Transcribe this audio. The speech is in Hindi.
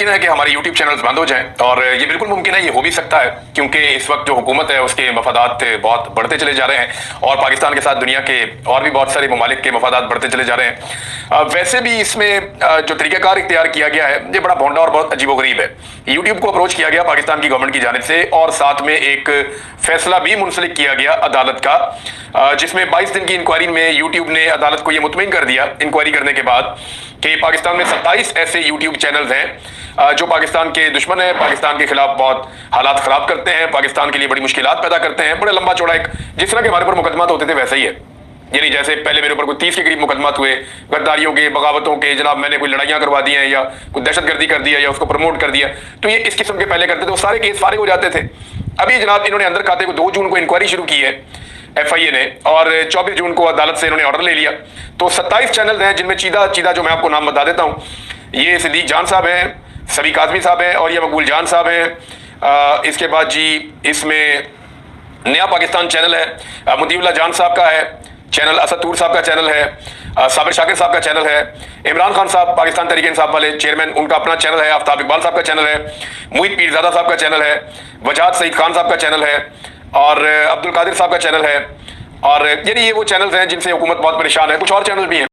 मुमकिन है कि हमारे यूट्यूब चैनल्स बंद हो जाएं, और ये बिल्कुल मुमकिन है, ये हो भी सकता है, क्योंकि इस वक्त जो हुकूमत है उसके मफादात बहुत बढ़ते चले जा रहे हैं और पाकिस्तान के साथ दुनिया के और भी बहुत सारे ममालिक के मफादात बढ़ते चले जा रहे हैं। वैसे भी इसमें जो तरीक़ाकार इख्तियार किया गया है ये बड़ा भोंडा और बहुत अजीबोगरीब है। यूट्यूब को अप्रोच किया गया पाकिस्तान की गवर्नमेंट की जानिब से और साथ में एक फैसला भी मुंसलिक किया गया अदालत का, जिसमें 22 दिन की इंक्वायरी में यूट्यूब ने अदालत को यह मुतमईन कर दिया इंक्वायरी करने के बाद कि पाकिस्तान में 27 ऐसे यूट्यूब चैनल्स हैं जो पाकिस्तान के दुश्मन हैं, पाकिस्तान के खिलाफ बहुत हालात खराब करते हैं, पाकिस्तान के लिए बड़ी मुश्किलात पैदा करते हैं। बड़े लंबा चौड़ा एक जिस तरह के हमारे ऊपर मुकदमा होते थे वैसे ही है, यानी जैसे पहले मेरे ऊपर कोई 30 के करीब मुकदमा हुए गद्दारियों के, बगावतों के, जनाब मैंने कोई लड़ाइयां करवा दी हैं या कोई दहशतगर्दी कर दिया या उसको प्रमोट कर दिया, तो ये इस किस्म के पहले करते थे, वो सारे केस फारिग हो जाते थे। अभी जनाब इन्होंने अंदर खाते को 2 जून को इंक्वायरी शुरू की है FIA ने, और 24 जून को अदालत से इन्होंने ऑर्डर ले लिया। तो 27 चैनल हैं जिनमें चीदा जो मैं आपको नाम बता देता हूँ, ये सिद्दीक जान साहब हैं, सबीक आज़मी साहब हैं और ये मकबूल जान साहब हैं। इसके बाद जी इसमें नया पाकिस्तान चैनल है, मुदीउल्लाह जान साहब का है चैनल, असद तूर साहब का चैनल है, साबिर शाकिर साहब का चैनल है, इमरान खान साहब पाकिस्तान तहरीक इंसाफ वाले चेयरमैन, उनका अपना चैनल है, आफ्ताब इकबाल साहब का चैनल है, मुईद पीरजादा साहब का चैनल है, वजाद सईद खान साहब का चैनल है और अब्दुल कादिर साहब का चैनल है। और यानी ये वो चैनल्स हैं जिनसे हुकूमत बहुत परेशान है। कुछ और चैनल भी हैं।